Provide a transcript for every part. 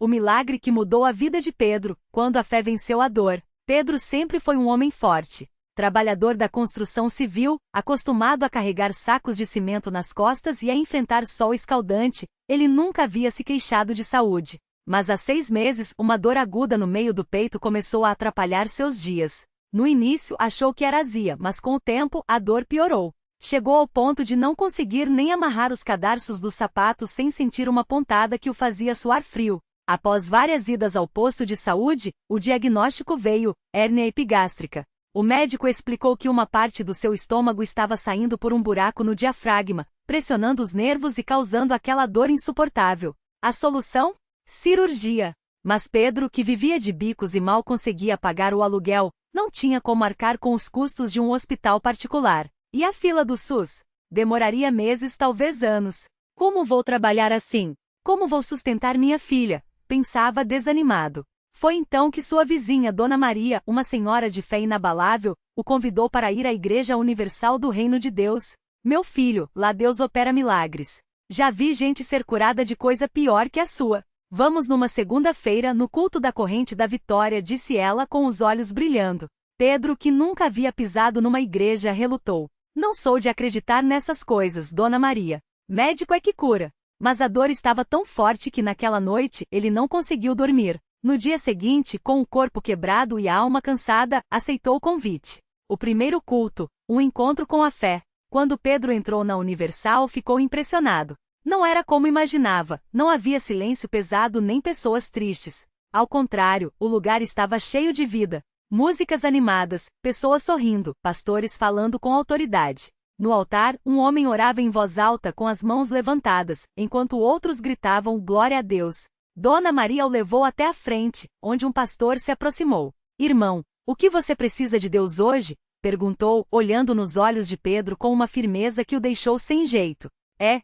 o milagre que mudou a vida de Pedro, quando a fé venceu a dor. Pedro sempre foi um homem forte. Trabalhador da construção civil, acostumado a carregar sacos de cimento nas costas e a enfrentar sol escaldante, ele nunca havia se queixado de saúde. Mas há 6 meses, uma dor aguda no meio do peito começou a atrapalhar seus dias. No início, achou que era azia, mas com o tempo, a dor piorou. Chegou ao ponto de não conseguir nem amarrar os cadarços dos sapatos sem sentir uma pontada que o fazia suar frio. Após várias idas ao posto de saúde, o diagnóstico veio: hérnia epigástrica. O médico explicou que uma parte do seu estômago estava saindo por um buraco no diafragma, pressionando os nervos e causando aquela dor insuportável. A solução? Cirurgia. Mas Pedro, que vivia de bicos e mal conseguia pagar o aluguel, não tinha como arcar com os custos de um hospital particular. E a fila do SUS? Demoraria meses, talvez anos. Como vou trabalhar assim? Como vou sustentar minha filha? Pensava desanimado. Foi então que sua vizinha Dona Maria, uma senhora de fé inabalável, o convidou para ir à Igreja Universal do Reino de Deus. Meu filho, lá Deus opera milagres. Já vi gente ser curada de coisa pior que a sua. Vamos numa segunda-feira no culto da Corrente da Vitória, disse ela com os olhos brilhando. Pedro, que nunca havia pisado numa igreja, relutou. Não sou de acreditar nessas coisas, Dona Maria. Médico é que cura. Mas a dor estava tão forte que naquela noite ele não conseguiu dormir. No dia seguinte, com o corpo quebrado e a alma cansada, aceitou o convite. O primeiro culto, um encontro com a fé. Quando Pedro entrou na Universal, ficou impressionado. Não era como imaginava, não havia silêncio pesado nem pessoas tristes. Ao contrário, o lugar estava cheio de vida. Músicas animadas, pessoas sorrindo, pastores falando com autoridade. No altar, um homem orava em voz alta com as mãos levantadas, enquanto outros gritavam glória a Deus. Dona Maria o levou até a frente, onde um pastor se aproximou. Irmão, o que você precisa de Deus hoje? Perguntou, olhando nos olhos de Pedro com uma firmeza que o deixou sem jeito.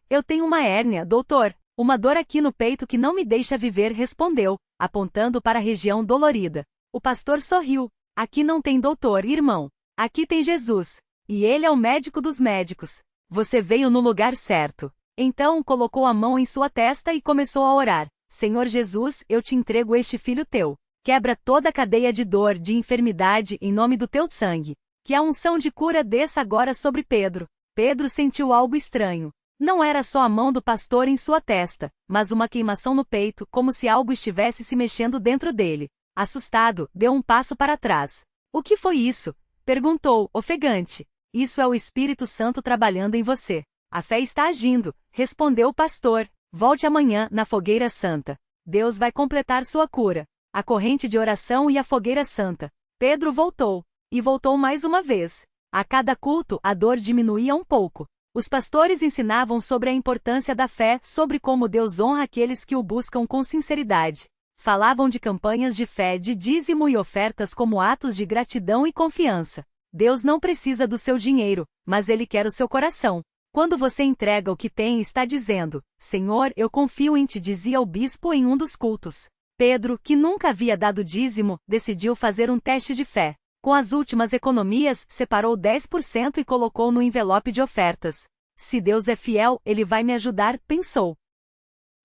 Eu tenho uma hérnia, doutor. Uma dor aqui no peito que não me deixa viver, respondeu, apontando para a região dolorida. O pastor sorriu. Aqui não tem doutor, irmão. Aqui tem Jesus. E ele é o médico dos médicos. Você veio no lugar certo. Então colocou a mão em sua testa e começou a orar. Senhor Jesus, eu te entrego este filho teu. Quebra toda a cadeia de dor, de enfermidade, em nome do teu sangue. Que a unção de cura desça agora sobre Pedro. Pedro sentiu algo estranho. Não era só a mão do pastor em sua testa, mas uma queimação no peito, como se algo estivesse se mexendo dentro dele. Assustado, deu um passo para trás. O que foi isso? Perguntou, ofegante. Isso é o Espírito Santo trabalhando em você. A fé está agindo, respondeu o pastor. Volte amanhã, na Fogueira Santa. Deus vai completar sua cura. A corrente de oração e a Fogueira Santa. Pedro voltou. E voltou mais uma vez. A cada culto, a dor diminuía um pouco. Os pastores ensinavam sobre a importância da fé, sobre como Deus honra aqueles que o buscam com sinceridade. Falavam de campanhas de fé, de dízimo e ofertas como atos de gratidão e confiança. Deus não precisa do seu dinheiro, mas Ele quer o seu coração. Quando você entrega o que tem, está dizendo, Senhor, eu confio em ti, dizia o bispo em um dos cultos. Pedro, que nunca havia dado dízimo, decidiu fazer um teste de fé. Com as últimas economias, separou 10% e colocou no envelope de ofertas. Se Deus é fiel, Ele vai me ajudar, pensou.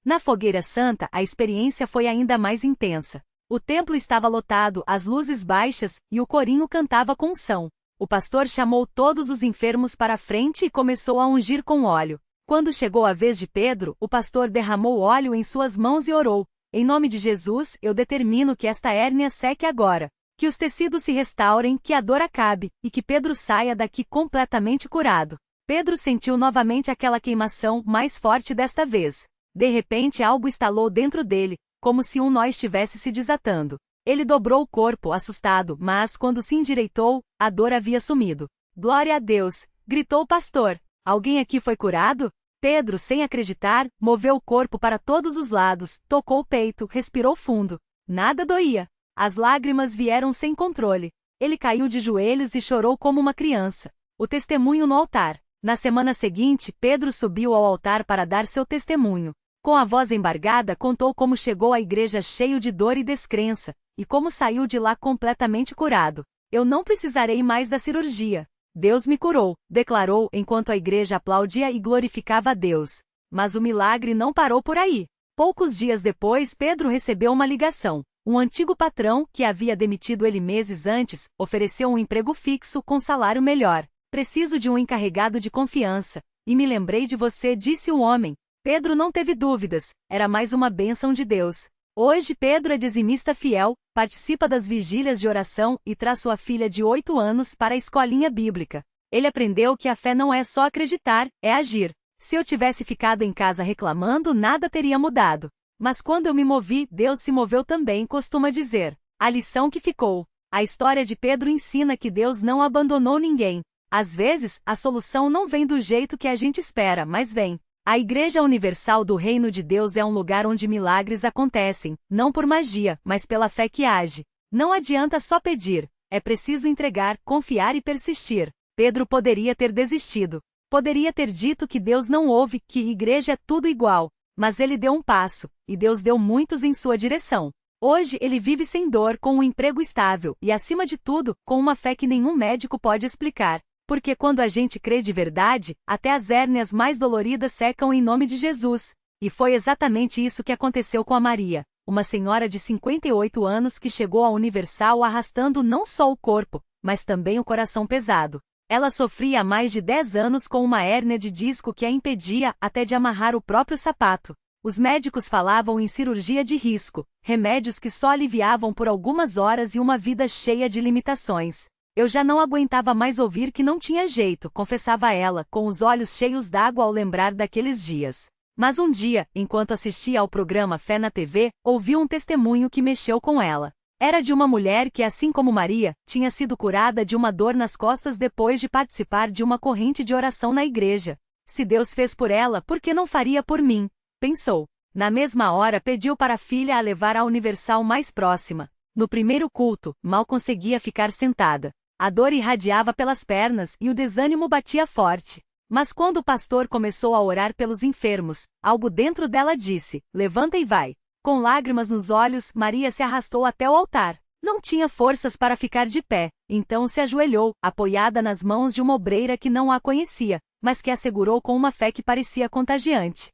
Na Fogueira Santa, a experiência foi ainda mais intensa. O templo estava lotado, as luzes baixas, e o corinho cantava com unção. O pastor chamou todos os enfermos para a frente e começou a ungir com óleo. Quando chegou a vez de Pedro, o pastor derramou óleo em suas mãos e orou. Em nome de Jesus, eu determino que esta hérnia seque agora. Que os tecidos se restaurem, que a dor acabe, e que Pedro saia daqui completamente curado. Pedro sentiu novamente aquela queimação, mais forte desta vez. De repente algo estalou dentro dele, como se um nó estivesse se desatando. Ele dobrou o corpo, assustado, mas quando se endireitou, a dor havia sumido. Glória a Deus! Gritou o pastor. Alguém aqui foi curado? Pedro, sem acreditar, moveu o corpo para todos os lados, tocou o peito, respirou fundo. Nada doía. As lágrimas vieram sem controle. Ele caiu de joelhos e chorou como uma criança. O testemunho no altar. Na semana seguinte, Pedro subiu ao altar para dar seu testemunho. Com a voz embargada, contou como chegou à igreja cheio de dor e descrença, e como saiu de lá completamente curado. Eu não precisarei mais da cirurgia. Deus me curou, declarou enquanto a igreja aplaudia e glorificava a Deus. Mas o milagre não parou por aí. Poucos dias depois, Pedro recebeu uma ligação. Um antigo patrão, que havia demitido ele meses antes, ofereceu um emprego fixo com salário melhor. Preciso de um encarregado de confiança. E me lembrei de você, disse o homem. Pedro não teve dúvidas, era mais uma bênção de Deus. Hoje Pedro é dizimista fiel, participa das vigílias de oração e traz sua filha de 8 anos para a escolinha bíblica. Ele aprendeu que a fé não é só acreditar, é agir. Se eu tivesse ficado em casa reclamando, nada teria mudado. Mas quando eu me movi, Deus se moveu também, costuma dizer. A lição que ficou. A história de Pedro ensina que Deus não abandonou ninguém. Às vezes, a solução não vem do jeito que a gente espera, mas vem. A Igreja Universal do Reino de Deus é um lugar onde milagres acontecem, não por magia, mas pela fé que age. Não adianta só pedir, é preciso entregar, confiar e persistir. Pedro poderia ter desistido. Poderia ter dito que Deus não ouve, que igreja é tudo igual. Mas ele deu um passo, e Deus deu muitos em sua direção. Hoje ele vive sem dor, com um emprego estável, e acima de tudo, com uma fé que nenhum médico pode explicar. Porque quando a gente crê de verdade, até as hérnias mais doloridas secam em nome de Jesus. E foi exatamente isso que aconteceu com a Maria, uma senhora de 58 anos que chegou à Universal arrastando não só o corpo, mas também o coração pesado. Ela sofria há mais de 10 anos com uma hérnia de disco que a impedia até de amarrar o próprio sapato. Os médicos falavam em cirurgia de risco, remédios que só aliviavam por algumas horas e uma vida cheia de limitações. Eu já não aguentava mais ouvir que não tinha jeito, confessava ela, com os olhos cheios d'água ao lembrar daqueles dias. Mas um dia, enquanto assistia ao programa Fé na TV, ouvi um testemunho que mexeu com ela. Era de uma mulher que, assim como Maria, tinha sido curada de uma dor nas costas depois de participar de uma corrente de oração na igreja. Se Deus fez por ela, por que não faria por mim? Pensou. Na mesma hora pediu para a filha a levar à Universal mais próxima. No primeiro culto, mal conseguia ficar sentada. A dor irradiava pelas pernas e o desânimo batia forte. Mas quando o pastor começou a orar pelos enfermos, algo dentro dela disse, levanta e vai. Com lágrimas nos olhos, Maria se arrastou até o altar. Não tinha forças para ficar de pé, então se ajoelhou, apoiada nas mãos de uma obreira que não a conhecia, mas que a segurou com uma fé que parecia contagiante.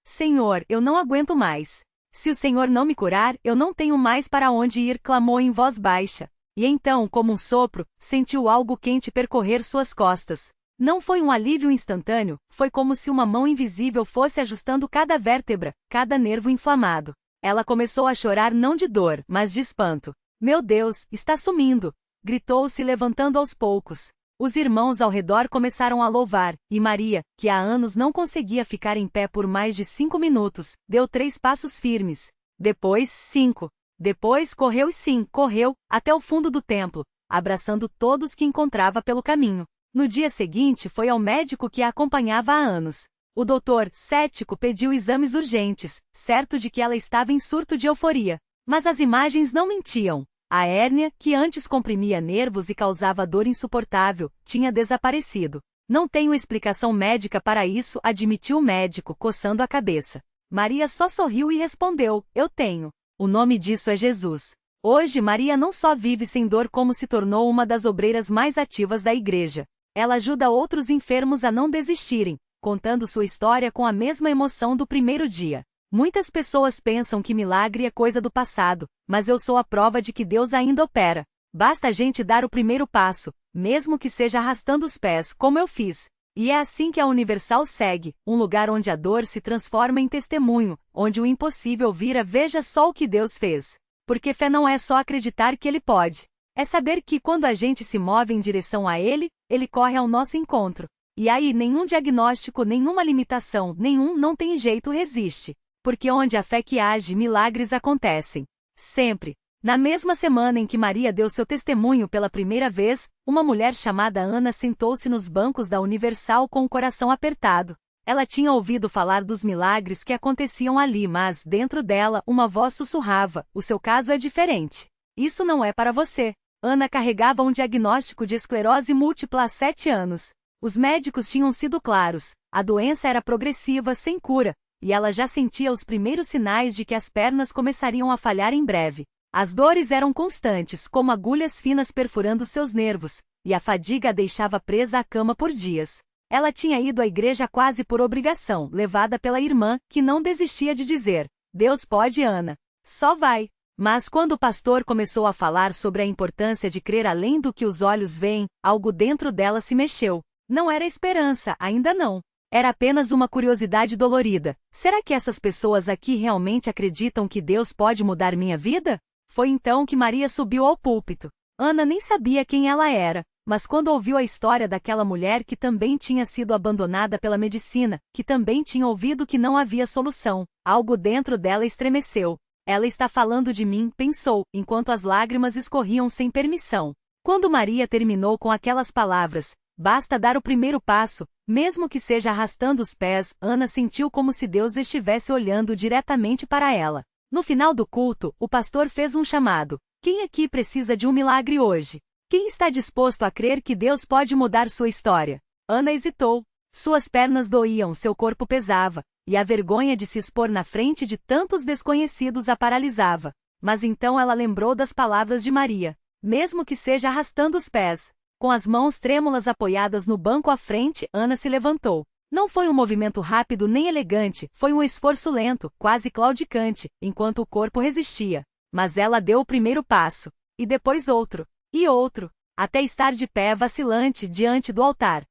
Senhor, eu não aguento mais. Se o Senhor não me curar, eu não tenho mais para onde ir, clamou em voz baixa. E então, como um sopro, sentiu algo quente percorrer suas costas. Não foi um alívio instantâneo, foi como se uma mão invisível fosse ajustando cada vértebra, cada nervo inflamado. Ela começou a chorar não de dor, mas de espanto. Meu Deus, está sumindo! Gritou se levantando aos poucos. Os irmãos ao redor começaram a louvar, e Maria, que há anos não conseguia ficar em pé por mais de 5 minutos, deu 3 passos firmes. Depois, 5. Depois correu e sim, correu, até o fundo do templo, abraçando todos que encontrava pelo caminho. No dia seguinte foi ao médico que a acompanhava há anos. O doutor, cético, pediu exames urgentes, certo de que ela estava em surto de euforia. Mas as imagens não mentiam. A hérnia, que antes comprimia nervos e causava dor insuportável, tinha desaparecido. Não tenho explicação médica para isso, admitiu o médico, coçando a cabeça. Maria só sorriu e respondeu, eu tenho. O nome disso é Jesus. Hoje Maria não só vive sem dor como se tornou uma das obreiras mais ativas da igreja. Ela ajuda outros enfermos a não desistirem, contando sua história com a mesma emoção do primeiro dia. Muitas pessoas pensam que milagre é coisa do passado, mas eu sou a prova de que Deus ainda opera. Basta a gente dar o primeiro passo, mesmo que seja arrastando os pés, como eu fiz. E é assim que a Universal segue, um lugar onde a dor se transforma em testemunho, onde o impossível vira veja só o que Deus fez. Porque fé não é só acreditar que Ele pode. É saber que quando a gente se move em direção a Ele, Ele corre ao nosso encontro. E aí nenhum diagnóstico, nenhuma limitação, não tem jeito resiste. Porque onde a fé que age, milagres acontecem. Sempre. Na mesma semana em que Maria deu seu testemunho pela primeira vez, uma mulher chamada Ana sentou-se nos bancos da Universal com o coração apertado. Ela tinha ouvido falar dos milagres que aconteciam ali, mas, dentro dela, uma voz sussurrava, o seu caso é diferente. Isso não é para você. Ana carregava um diagnóstico de esclerose múltipla há 7 anos. Os médicos tinham sido claros, a doença era progressiva, sem cura, e ela já sentia os primeiros sinais de que as pernas começariam a falhar em breve. As dores eram constantes, como agulhas finas perfurando seus nervos, e a fadiga a deixava presa à cama por dias. Ela tinha ido à igreja quase por obrigação, levada pela irmã, que não desistia de dizer: Deus pode, Ana. Só vai. Mas quando o pastor começou a falar sobre a importância de crer além do que os olhos veem, algo dentro dela se mexeu. Não era esperança, ainda não. Era apenas uma curiosidade dolorida. Será que essas pessoas aqui realmente acreditam que Deus pode mudar minha vida? Foi então que Maria subiu ao púlpito. Ana nem sabia quem ela era, mas quando ouviu a história daquela mulher que também tinha sido abandonada pela medicina, que também tinha ouvido que não havia solução, algo dentro dela estremeceu. Ela está falando de mim, pensou, enquanto as lágrimas escorriam sem permissão. Quando Maria terminou com aquelas palavras, basta dar o primeiro passo, mesmo que seja arrastando os pés, Ana sentiu como se Deus estivesse olhando diretamente para ela. No final do culto, o pastor fez um chamado. Quem aqui precisa de um milagre hoje? Quem está disposto a crer que Deus pode mudar sua história? Ana hesitou. Suas pernas doíam, seu corpo pesava, e a vergonha de se expor na frente de tantos desconhecidos a paralisava. Mas então ela lembrou das palavras de Maria. Mesmo que seja arrastando os pés. Com as mãos trêmulas apoiadas no banco à frente, Ana se levantou. Não foi um movimento rápido nem elegante, foi um esforço lento, quase claudicante, enquanto o corpo resistia. Mas ela deu o primeiro passo. E depois outro. E outro. Até estar de pé vacilante diante do altar.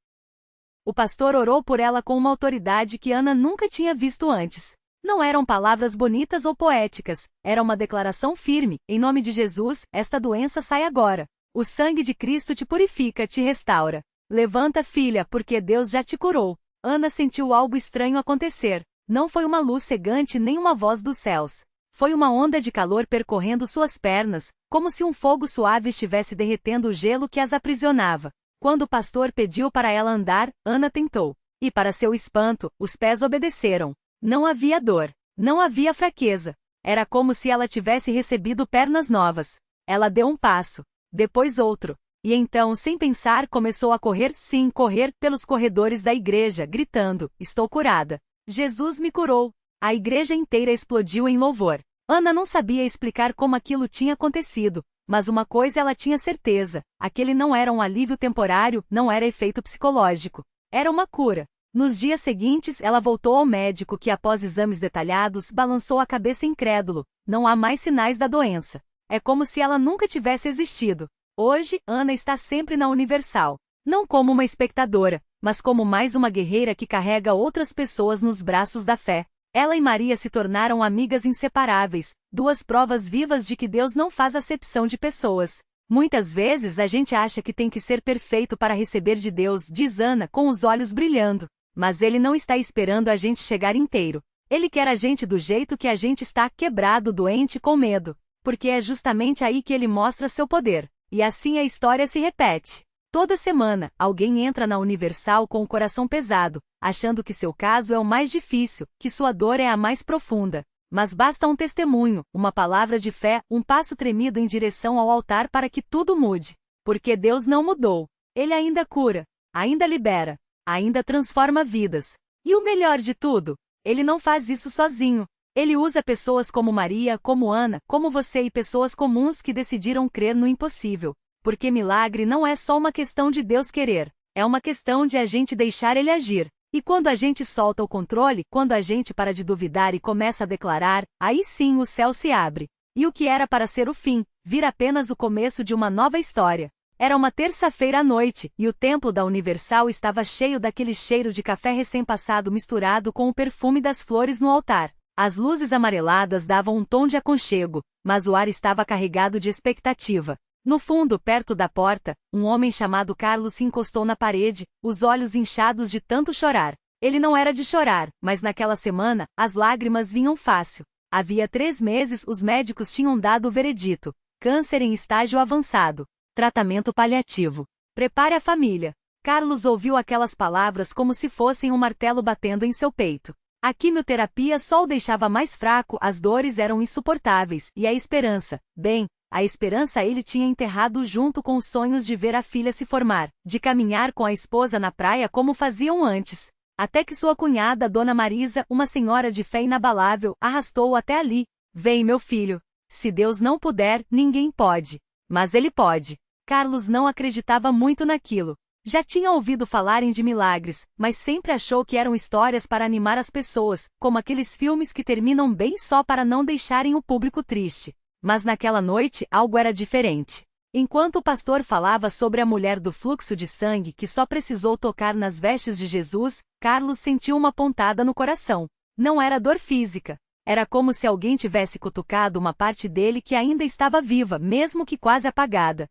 O pastor orou por ela com uma autoridade que Ana nunca tinha visto antes. Não eram palavras bonitas ou poéticas, era uma declaração firme: em nome de Jesus, esta doença sai agora. O sangue de Cristo te purifica, te restaura. Levanta, filha, porque Deus já te curou. Ana sentiu algo estranho acontecer. Não foi uma luz cegante nem uma voz dos céus. Foi uma onda de calor percorrendo suas pernas, como se um fogo suave estivesse derretendo o gelo que as aprisionava. Quando o pastor pediu para ela andar, Ana tentou. E para seu espanto, os pés obedeceram. Não havia dor. Não havia fraqueza. Era como se ela tivesse recebido pernas novas. Ela deu um passo. Depois outro. E então, sem pensar, começou a correr, sim, correr, pelos corredores da igreja, gritando: estou curada. Jesus me curou. A igreja inteira explodiu em louvor. Ana não sabia explicar como aquilo tinha acontecido, mas uma coisa ela tinha certeza: aquele não era um alívio temporário, não era efeito psicológico. Era uma cura. Nos dias seguintes, ela voltou ao médico que, após exames detalhados, balançou a cabeça incrédulo. Não há mais sinais da doença. É como se ela nunca tivesse existido. Hoje, Ana está sempre na Universal. Não como uma espectadora, mas como mais uma guerreira que carrega outras pessoas nos braços da fé. Ela e Maria se tornaram amigas inseparáveis, duas provas vivas de que Deus não faz acepção de pessoas. Muitas vezes a gente acha que tem que ser perfeito para receber de Deus, diz Ana com os olhos brilhando. Mas Ele não está esperando a gente chegar inteiro. Ele quer a gente do jeito que a gente está, quebrado, doente, com medo. Porque é justamente aí que Ele mostra seu poder. E assim a história se repete. Toda semana, alguém entra na Universal com o coração pesado, achando que seu caso é o mais difícil, que sua dor é a mais profunda. Mas basta um testemunho, uma palavra de fé, um passo tremido em direção ao altar para que tudo mude. Porque Deus não mudou. Ele ainda cura, ainda libera, ainda transforma vidas. E o melhor de tudo, Ele não faz isso sozinho. Ele usa pessoas como Maria, como Ana, como você e pessoas comuns que decidiram crer no impossível. Porque milagre não é só uma questão de Deus querer, é uma questão de a gente deixar Ele agir. E quando a gente solta o controle, quando a gente para de duvidar e começa a declarar, aí sim o céu se abre. E o que era para ser o fim, vira apenas o começo de uma nova história. Era uma terça-feira à noite, e o templo da Universal estava cheio daquele cheiro de café recém-passado misturado com o perfume das flores no altar. As luzes amareladas davam um tom de aconchego, mas o ar estava carregado de expectativa. No fundo, perto da porta, um homem chamado Carlos se encostou na parede, os olhos inchados de tanto chorar. Ele não era de chorar, mas naquela semana, as lágrimas vinham fácil. Havia 3 meses os médicos tinham dado o veredito: câncer em estágio avançado. Tratamento paliativo. Prepare a família. Carlos ouviu aquelas palavras como se fossem um martelo batendo em seu peito. A quimioterapia só o deixava mais fraco, as dores eram insuportáveis, e a esperança, bem, a esperança ele tinha enterrado junto com os sonhos de ver a filha se formar, de caminhar com a esposa na praia como faziam antes. Até que sua cunhada, Dona Marisa, uma senhora de fé inabalável, arrastou-o até ali. Vem, meu filho. Se Deus não puder, ninguém pode. Mas Ele pode. Carlos não acreditava muito naquilo. Já tinha ouvido falarem de milagres, mas sempre achou que eram histórias para animar as pessoas, como aqueles filmes que terminam bem só para não deixarem o público triste. Mas naquela noite algo era diferente. Enquanto o pastor falava sobre a mulher do fluxo de sangue que só precisou tocar nas vestes de Jesus, Carlos sentiu uma pontada no coração. Não era dor física. Era como se alguém tivesse cutucado uma parte dele que ainda estava viva, mesmo que quase apagada.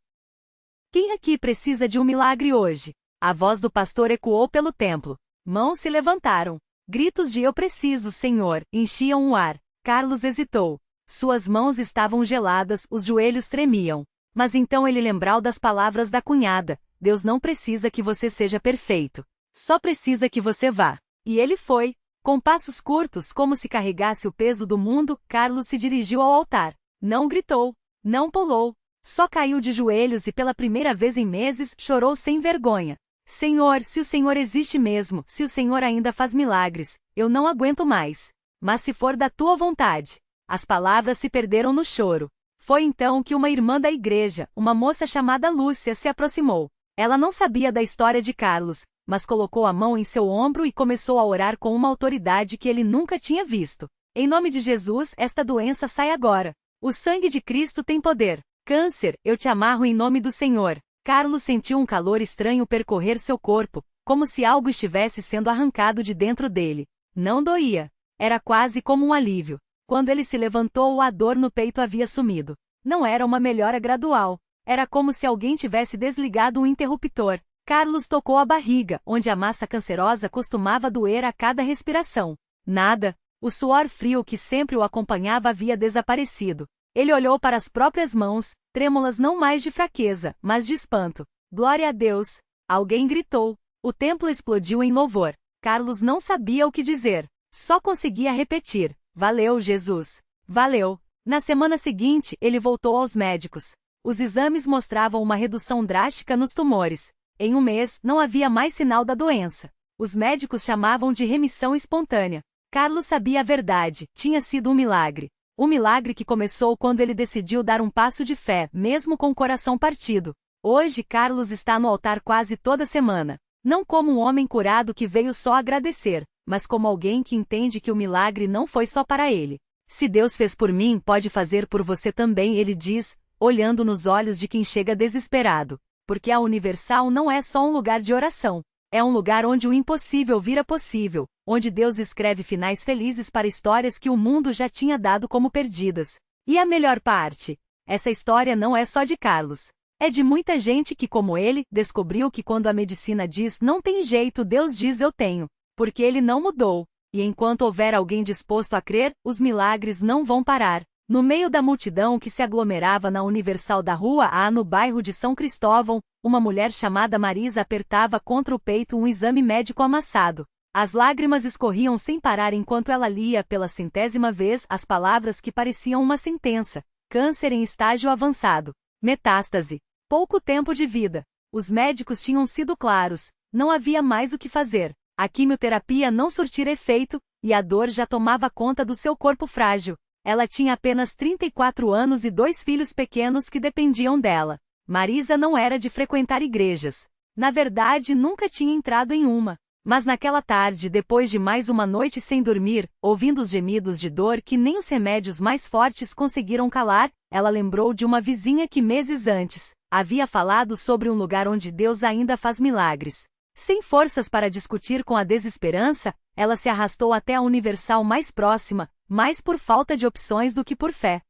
Quem aqui precisa de um milagre hoje? A voz do pastor ecoou pelo templo. Mãos se levantaram. Gritos de "Eu preciso, Senhor", enchiam o ar. Carlos hesitou. Suas mãos estavam geladas, os joelhos tremiam. Mas então ele lembrou das palavras da cunhada: Deus não precisa que você seja perfeito. Só precisa que você vá. E ele foi. Com passos curtos, como se carregasse o peso do mundo, Carlos se dirigiu ao altar. Não gritou. Não pulou. Só caiu de joelhos e pela primeira vez em meses chorou sem vergonha. Senhor, se o Senhor existe mesmo, se o Senhor ainda faz milagres, eu não aguento mais. Mas se for da tua vontade. As palavras se perderam no choro. Foi então que uma irmã da igreja, uma moça chamada Lúcia, se aproximou. Ela não sabia da história de Carlos, mas colocou a mão em seu ombro e começou a orar com uma autoridade que ele nunca tinha visto. Em nome de Jesus, esta doença sai agora. O sangue de Cristo tem poder. Câncer, eu te amarro em nome do Senhor. Carlos sentiu um calor estranho percorrer seu corpo, como se algo estivesse sendo arrancado de dentro dele. Não doía. Era quase como um alívio. Quando ele se levantou, a dor no peito havia sumido. Não era uma melhora gradual. Era como se alguém tivesse desligado um interruptor. Carlos tocou a barriga, onde a massa cancerosa costumava doer a cada respiração. Nada. O suor frio que sempre o acompanhava havia desaparecido. Ele olhou para as próprias mãos, trêmulas não mais de fraqueza, mas de espanto. Glória a Deus! Alguém gritou. O templo explodiu em louvor. Carlos não sabia o que dizer. Só conseguia repetir: Valeu, Jesus! Valeu! Na semana seguinte, ele voltou aos médicos. Os exames mostravam uma redução drástica nos tumores. Em um mês, não havia mais sinal da doença. Os médicos chamavam de remissão espontânea. Carlos sabia a verdade, tinha sido um milagre. Um milagre que começou quando ele decidiu dar um passo de fé, mesmo com o coração partido. Hoje, Carlos está no altar quase toda semana. Não como um homem curado que veio só agradecer, mas como alguém que entende que o milagre não foi só para ele. Se Deus fez por mim, pode fazer por você também, ele diz, olhando nos olhos de quem chega desesperado. Porque a Universal não é só um lugar de oração. É um lugar onde o impossível vira possível, onde Deus escreve finais felizes para histórias que o mundo já tinha dado como perdidas. E a melhor parte? Essa história não é só de Carlos. É de muita gente que, como ele, descobriu que quando a medicina diz não tem jeito, Deus diz eu tenho. Porque ele não mudou. E enquanto houver alguém disposto a crer, os milagres não vão parar. No meio da multidão que se aglomerava na Universal da Rua A no bairro de São Cristóvão, uma mulher chamada Marisa apertava contra o peito um exame médico amassado. As lágrimas escorriam sem parar enquanto ela lia pela 100ª vez as palavras que pareciam uma sentença. Câncer em estágio avançado. Metástase. Pouco tempo de vida. Os médicos tinham sido claros. Não havia mais o que fazer. A quimioterapia não surtira efeito, e a dor já tomava conta do seu corpo frágil. Ela tinha apenas 34 anos e 2 filhos pequenos que dependiam dela. Marisa não era de frequentar igrejas. Na verdade, nunca tinha entrado em uma. Mas naquela tarde, depois de mais uma noite sem dormir, ouvindo os gemidos de dor que nem os remédios mais fortes conseguiram calar, ela lembrou de uma vizinha que meses antes havia falado sobre um lugar onde Deus ainda faz milagres. Sem forças para discutir com a desesperança, ela se arrastou até a Universal mais próxima, mais por falta de opções do que por fé.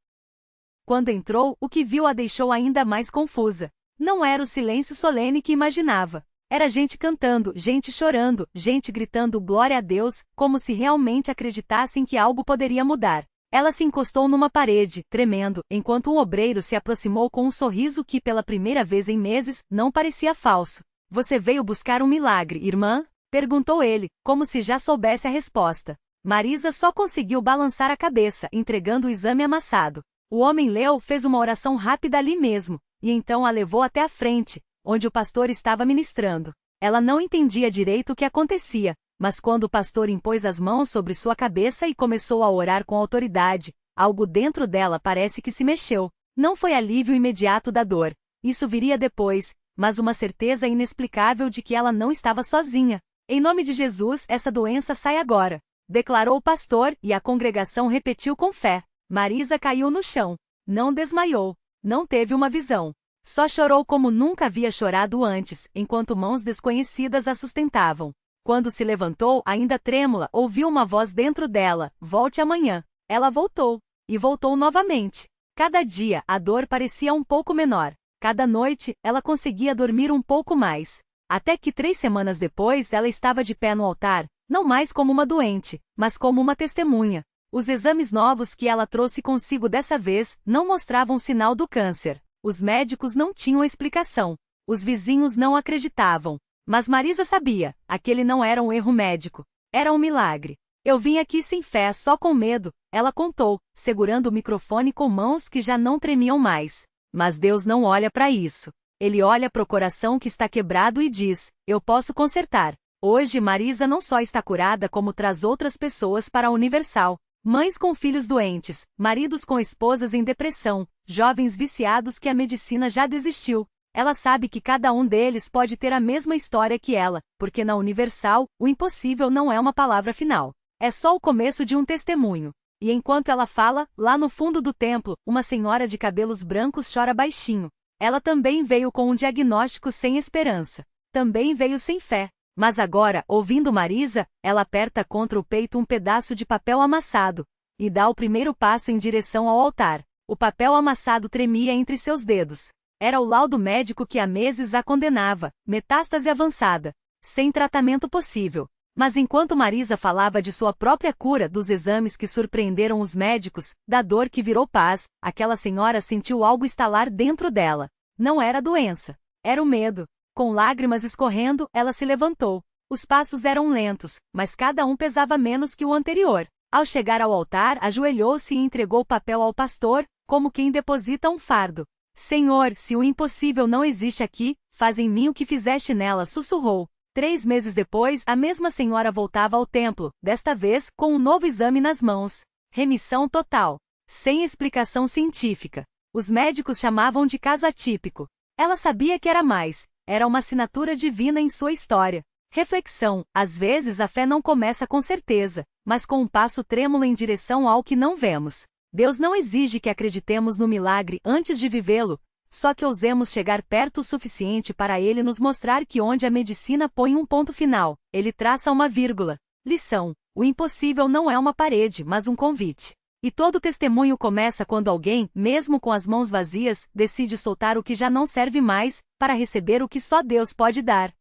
Quando entrou, o que viu a deixou ainda mais confusa. Não era o silêncio solene que imaginava. Era gente cantando, gente chorando, gente gritando glória a Deus, como se realmente acreditassem que algo poderia mudar. Ela se encostou numa parede, tremendo, enquanto um obreiro se aproximou com um sorriso que pela primeira vez em meses, não parecia falso. Você veio buscar um milagre, irmã? Perguntou ele, como se já soubesse a resposta. Marisa só conseguiu balançar a cabeça, entregando o exame amassado. O homem leu, fez uma oração rápida ali mesmo, e então a levou até a frente, onde o pastor estava ministrando. Ela não entendia direito o que acontecia, mas quando o pastor impôs as mãos sobre sua cabeça e começou a orar com autoridade, algo dentro dela parece que se mexeu. Não foi alívio imediato da dor. Isso viria depois, mas uma certeza inexplicável de que ela não estava sozinha. Em nome de Jesus, essa doença sai agora, declarou o pastor, e a congregação repetiu com fé. Marisa caiu no chão. Não desmaiou. Não teve uma visão. Só chorou como nunca havia chorado antes, enquanto mãos desconhecidas a sustentavam. Quando se levantou, ainda trêmula, ouviu uma voz dentro dela: volte amanhã. Ela voltou. E voltou novamente. Cada dia, a dor parecia um pouco menor. Cada noite, ela conseguia dormir um pouco mais. Até que 3 semanas depois, ela estava de pé no altar, não mais como uma doente, mas como uma testemunha. Os exames novos que ela trouxe consigo dessa vez não mostravam sinal do câncer. Os médicos não tinham explicação. Os vizinhos não acreditavam. Mas Marisa sabia, aquele não era um erro médico. Era um milagre. Eu vim aqui sem fé, só com medo, ela contou, segurando o microfone com mãos que já não tremiam mais. Mas Deus não olha para isso. Ele olha para o coração que está quebrado e diz: eu posso consertar. Hoje Marisa não só está curada, como traz outras pessoas para a Universal. Mães com filhos doentes, maridos com esposas em depressão, jovens viciados que a medicina já desistiu. Ela sabe que cada um deles pode ter a mesma história que ela, porque na Universal, o impossível não é uma palavra final. É só o começo de um testemunho. E enquanto ela fala, lá no fundo do templo, uma senhora de cabelos brancos chora baixinho. Ela também veio com um diagnóstico sem esperança. Também veio sem fé. Mas agora, ouvindo Marisa, ela aperta contra o peito um pedaço de papel amassado e dá o primeiro passo em direção ao altar. O papel amassado tremia entre seus dedos. Era o laudo médico que há meses a condenava: metástase avançada, sem tratamento possível. Mas enquanto Marisa falava de sua própria cura, dos exames que surpreenderam os médicos, da dor que virou paz, aquela senhora sentiu algo estalar dentro dela. Não era doença. Era o medo. Com lágrimas escorrendo, ela se levantou. Os passos eram lentos, mas cada um pesava menos que o anterior. Ao chegar ao altar, ajoelhou-se e entregou o papel ao pastor, como quem deposita um fardo. Senhor, se o impossível não existe aqui, faz em mim o que fizeste nela, sussurrou. 3 meses depois, a mesma senhora voltava ao templo, desta vez, com um novo exame nas mãos. Remissão total. Sem explicação científica. Os médicos chamavam de caso atípico. Ela sabia que era mais. Era uma assinatura divina em sua história. Reflexão: às vezes a fé não começa com certeza, mas com um passo trêmulo em direção ao que não vemos. Deus não exige que acreditemos no milagre antes de vivê-lo, só que ousemos chegar perto o suficiente para ele nos mostrar que onde a medicina põe um ponto final, ele traça uma vírgula. Lição: o impossível não é uma parede, mas um convite. E todo testemunho começa quando alguém, mesmo com as mãos vazias, decide soltar o que já não serve mais, para receber o que só Deus pode dar.